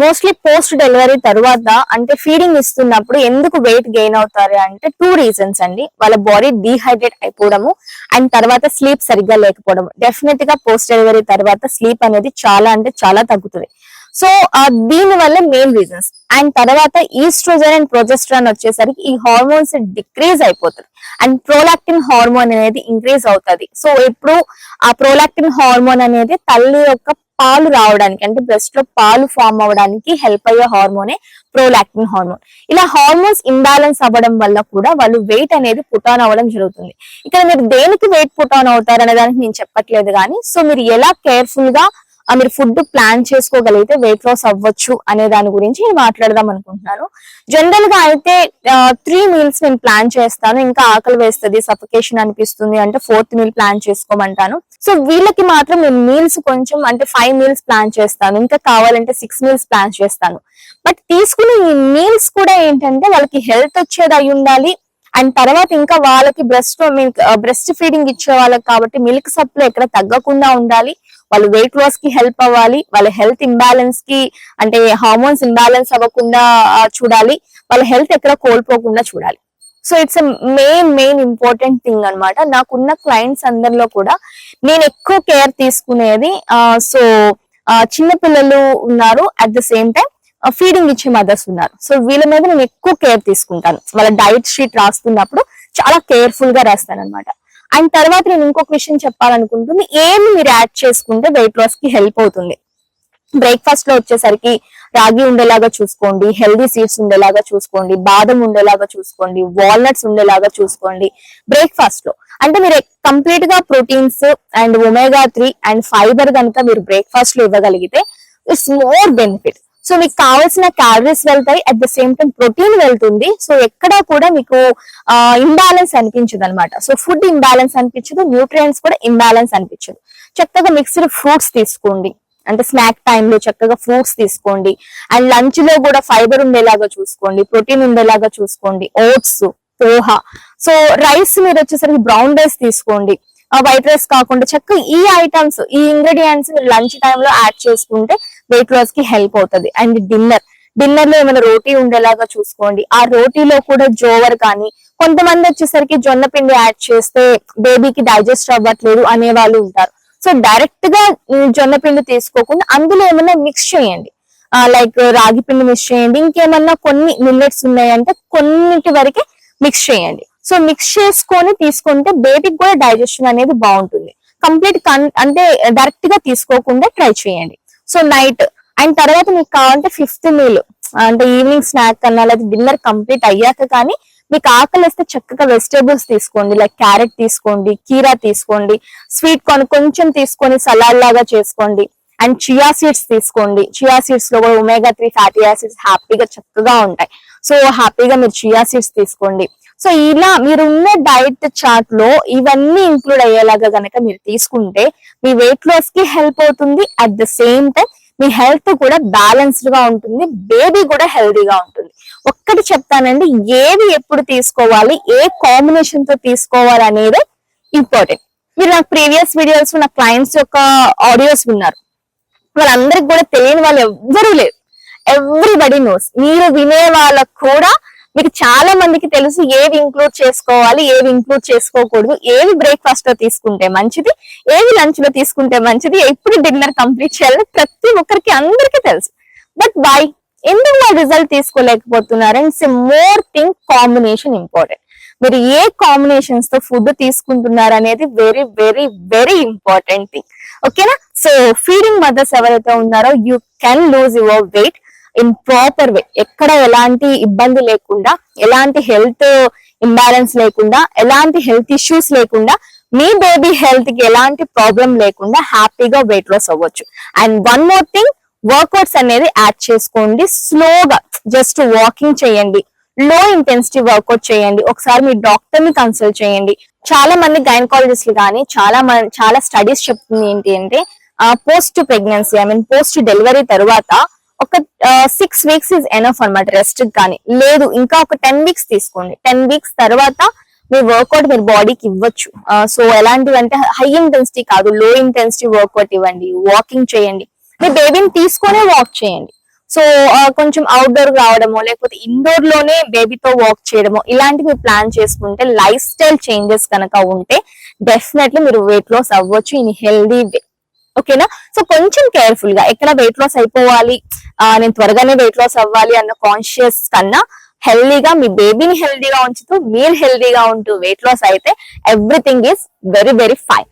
Mostly post delivery తర్వాత అంటే feeding ఇస్తున్నప్పుడు ఎందుకు వెయిట్ గెయిన్ అవుతారు అంటే 2 రీజన్స్ అండి. వాళ్ళ బాడీ డీహైడ్రేట్ అయిపోవడము అండ్ తర్వాత స్లీప్ సరిగ్గా లేకపోవడం. డెఫినెట్ గా పోస్ట్ డెలివరీ తర్వాత స్లీప్ అనేది చాలా అంటే చాలా తగ్గుతుంది. సో దీని వల్ల మెయిన్ రీజన్స్. అండ్ తర్వాత ఈస్ట్రోజన్ అండ్ ప్రొజెస్ట్రాన్ వచ్చేసరికి ఈ హార్మోన్స్ డిక్రీజ్ అయిపోతుంది అండ్ ప్రోలాక్టిన్ హార్మోన్ అనేది ఇంక్రీజ్ అవుతుంది. సో ఇప్పుడు ఆ ప్రోలాక్టిన్ హార్మోన్ అనేది తల్లి యొక్క పాలు రావడానికి అంటే బ్రెస్ట్ లో పాలు ఫామ్ అవ్వడానికి హెల్ప్ అయ్యే హార్మోనే ప్రోలాక్టిన్ హార్మోన్. ఇలా హార్మోన్స్ ఇంబ్యాలెన్స్ అవ్వడం వల్ల కూడా వాళ్ళు వెయిట్ అనేది పుట్ ఆన్ అవ్వడం జరుగుతుంది. ఇక్కడ మీరు దేనికి వెయిట్ పుట్ ఆన్ అవుతారు అనే దానికి నేను చెప్పట్లేదు కానీ సో మీరు ఎలా కేర్ఫుల్ గా మీరు ఫుడ్ ప్లాన్ చేసుకోగలిగితే వెయిట్ లాస్ అవ్వచ్చు అనే దాని గురించి నేను మాట్లాడదాం అనుకుంటున్నాను. జనరల్ గా అయితే 3 మీల్స్ నేను ప్లాన్ చేస్తాను. ఇంకా ఆకలి వేస్తుంది, సఫికేషన్ అనిపిస్తుంది అంటే 4th మీల్ ప్లాన్ చేసుకోమంటాను. సో వీళ్ళకి మాత్రం నేను మీల్స్ కొంచెం అంటే 5 మీల్స్ ప్లాన్ చేస్తాను. ఇంకా కావాలంటే 6 మీల్స్ ప్లాన్ చేస్తాను. బట్ తీసుకునే ఈ మీల్స్ కూడా ఏంటంటే వాళ్ళకి హెల్త్ వచ్చేది అయి ఉండాలి. అండ్ తర్వాత ఇంకా వాళ్ళకి బ్రెస్ట్ ఫీడింగ్ ఇచ్చే వాళ్ళకి కాబట్టి మిల్క్ సప్లై ఎక్కడ తగ్గకుండా ఉండాలి. వాళ్ళు వెయిట్ లాస్ కి హెల్ప్ అవ్వాలి. వాళ్ళ హెల్త్ ఇంబ్యాలెన్స్ కి అంటే హార్మోన్స్ ఇంబ్యాలెన్స్ అవ్వకుండా చూడాలి. వాళ్ళ హెల్త్ ఎక్కడ కోల్పోకుండా చూడాలి. So it's main important thing అనమాట. నాకున్న క్లయింట్స్ అందరిలో కూడా నేను ఎక్కువ కేర్ తీసుకునేది సో చిన్న పిల్లలు ఉన్నారు, at the same time feeding ఇచ్చే మదర్స్ ఉన్నారు. సో వీళ్ళ మీద నేను ఎక్కువ కేర్ తీసుకుంటాను. వాళ్ళ డైట్ షీట్ రాస్తున్నప్పుడు చాలా కేర్ఫుల్ గా రాస్తాను అనమాట. అండ్ తర్వాత నేను ఇంకొక విషయం చెప్పాలనుకుంటుంది, ఏమి మీరు యాడ్ చేసుకుంటే వెయిట్ లాస్ కి హెల్ప్ అవుతుంది. బ్రేక్ఫాస్ట్ లో వచ్చేసరికి రాగి ఉండేలాగా చూసుకోండి, హెల్దీ సీడ్స్ ఉండేలాగా చూసుకోండి, బాదం ఉండేలాగా చూసుకోండి, వాల్నట్స్ ఉండేలాగా చూసుకోండి బ్రేక్ఫాస్ట్ లో. అంటే మీరు కంప్లీట్ గా proteins and omega-3 and fibre కనుక మీరు బ్రేక్ఫాస్ట్ లో ఇవ్వగలిగితే ఇట్స్ మోర్ బెనిఫిట్. సో మీకు కావాల్సిన క్యాలరీస్ వెళ్తాయి, at the same time protein వెళ్తుంది. సో ఎక్కడా కూడా మీకు ఇంబ్యాలెన్స్ అనిపించదు అనమాట. సో ఫుడ్ ఇంబ్యాలెన్స్ అనిపించదు, న్యూట్రియంట్స్ కూడా ఇంబ్యాలెన్స్ అనిపించదు. చక్కగా మిక్స్డ్ ఫ్రూట్స్ తీసుకోండి, అంటే స్నాక్ టైంలో చక్కగా ఫ్రూట్స్ తీసుకోండి. అండ్ లంచ్ లో కూడా ఫైబర్ ఉండేలాగా చూసుకోండి, ప్రోటీన్ ఉండేలాగా చూసుకోండి. ఓట్స్, పోహా. సో రైస్ మీరు వచ్చేసరికి బ్రౌన్ రైస్ తీసుకోండి, వైట్ రైస్ కాకుండా చక్కగా ఈ ఐటమ్స్, ఈ ఇంగ్రీడియంట్స్ లంచ్ టైంలో యాడ్ చేసుకుంటే వెయిట్ లాస్ కి హెల్ప్ అవుతుంది. అండ్ డిన్నర్ లో ఏమైనా రోటీ ఉండేలాగా చూసుకోండి. ఆ రోటీలో కూడా జోవర్ కానీ, కొంతమంది వచ్చేసరికి జొన్న పిండి యాడ్ చేస్తే బేబీకి డైజెస్ట్ అవ్వట్లేదు అనే వాళ్ళు ఉంటారు. సో డైరెక్ట్ గా జొన్న పిండి తీసుకోకుండా అందులో ఏమైనా మిక్స్ చేయండి, లైక్ రాగి పిండి మిక్స్ చేయండి. ఇంకేమన్నా కొన్ని మిల్లెట్స్ ఉన్నాయంటే కొన్నిటి వరకే మిక్స్ చేయండి. సో మిక్స్ చేసుకొని తీసుకుంటే బేబీకి కూడా డైజెషన్ అనేది బాగుంటుంది. కంప్లీట్ అంటే డైరెక్ట్ గా తీసుకోకుండా ట్రై చేయండి. సో నైట్ అండ్ తర్వాత మీకు కావాలంటే 5th మీల్ అంటే ఈవినింగ్ స్నాక్ కన్నా లేదా డిన్నర్ కంప్లీట్ అయ్యాక కానీ మీకు ఆకలి వేస్తే చక్కగా వెజిటేబుల్స్ తీసుకోండి, లైక్ క్యారెట్ తీసుకోండి, కీరా తీసుకోండి, స్వీట్ కార్న్ కొంచెం తీసుకొని సలాడ్ లాగా చేసుకోండి. అండ్ చియా సీడ్స్ తీసుకోండి. చియా సీడ్స్ లో కూడా omega-3 ఫ్యాటీ యాసిడ్స్ హ్యాపీగా చక్కగా ఉంటాయి. సో హ్యాపీగా మీరు చియా సీడ్స్ తీసుకోండి. సో ఇలా మీరున్న డైట్ చార్ట్ లో ఇవన్నీ ఇంక్లూడ్ అయ్యేలాగా గనక మీరు తీసుకుంటే మీ వెయిట్ లాస్ కి హెల్ప్ అవుతుంది. At the same time me health కూడా బ్యాలెన్స్డ్ గా ఉంటుంది, బేబీ కూడా హెల్దీగా ఉంటుంది. ఒక్కటి చెప్తానండి, ఏది ఎప్పుడు తీసుకోవాలి, ఏ కాంబినేషన్ తో తీసుకోవాలి అనేది ఇంపార్టెంట్. మీరు నాకు ప్రీవియస్ వీడియోస్ నా క్లయింట్స్ యొక్క ఆడియోస్ విన్నారు, వాళ్ళందరికి కూడా తెలియని వాళ్ళు ఎవ్వరూ లేరు. Everybody knows. మీరు వినే వాళ్ళకు కూడా మీకు చాలా మందికి తెలుసు ఏవి ఇంక్లూడ్ చేసుకోవాలి, ఏవి ఇంక్లూడ్ చేసుకోకూడదు, ఏవి బ్రేక్ఫాస్ట్ లో తీసుకుంటే మంచిది, ఏవి లంచ్ లో తీసుకుంటే మంచిది, ఎప్పుడు డిన్నర్ కంప్లీట్ చేయాలని ప్రతి ఒక్కరికి అందరికీ తెలుసు. బట్ వై ఎందుకు వాళ్ళు రిజల్ట్ తీసుకోలేకపోతున్నారు? And more thing combination important. మీరు ఏ కాంబినేషన్స్ తో ఫుడ్ తీసుకుంటున్నారు అనేది very very very important thing. ఓకేనా? సో ఫీడింగ్ మదర్స్ ఎవరైతే ఉన్నారో you can lose your weight in proper way. ఎక్కడ ఎలాంటి ఇబ్బంది లేకుండా, ఎలాంటి హెల్త్ ఇంబ్యాలెన్స్ లేకుండా, ఎలాంటి హెల్త్ ఇష్యూస్ లేకుండా, మీ బేబీ హెల్త్ కి ఎలాంటి ప్రాబ్లం లేకుండా హ్యాపీగా వెయిట్ లాస్ అవ్వచ్చు. And one more thing, workouts అనేది యాడ్ చేసుకోండి. స్లోగా జస్ట్ వాకింగ్ చేయండి, లో ఇంటెన్సిటీ వర్కౌట్ చేయండి. ఒకసారి మీ డాక్టర్ ని కన్సల్ట్ చేయండి. చాలా మంది గైనకాలజిస్టులు కానీ చాలా స్టడీస్ చెప్తుంది ఏంటి అంటే పోస్ట్ ప్రెగ్నెన్సీ పోస్ట్ డెలివరీ తర్వాత ఒక 6 weeks ఇస్ ఎనఫ్ అనమాట రెస్ట్. కానీ లేదు ఇంకా ఒక 10 weeks తీసుకోండి. 10 weeks తర్వాత మీ వర్కౌట్ మీరు బాడీకి ఇవ్వచ్చు. సో ఎలాంటివి అంటే హై ఇంటెన్సిటీ కాదు, లో ఇంటెన్సిటీ వర్కౌట్ ఇవ్వండి, వాకింగ్ చేయండి, మీ బేబీని తీసుకొనే వాక్ చేయండి. సో కొంచెం అవుట్డోర్ రావడమో లేకపోతే ఇండోర్ లోనే బేబీతో వాక్ చేయడమో ఇలాంటివి ప్లాన్ చేసుకుంటే లైఫ్ స్టైల్ చేంజెస్ కనుక ఉంటే డెఫినెట్లీ మీరు వెయిట్ లాస్ అవ్వచ్చు ఇన్ హెల్దీ వే. ఓకేనా? సో కొంచెం కేర్ఫుల్ గా ఎక్కడ వెయిట్ లాస్ అయిపోవాలి, నేను త్వరగానే వెయిట్ లాస్ అవ్వాలి అన్న కాన్షియస్ కన్నా హెల్దీగా మీ బేబీని హెల్దీగా ఉంచుతూ మీరు హెల్దీగా ఉంటూ వెయిట్ లాస్ అయితే everything is very very fine.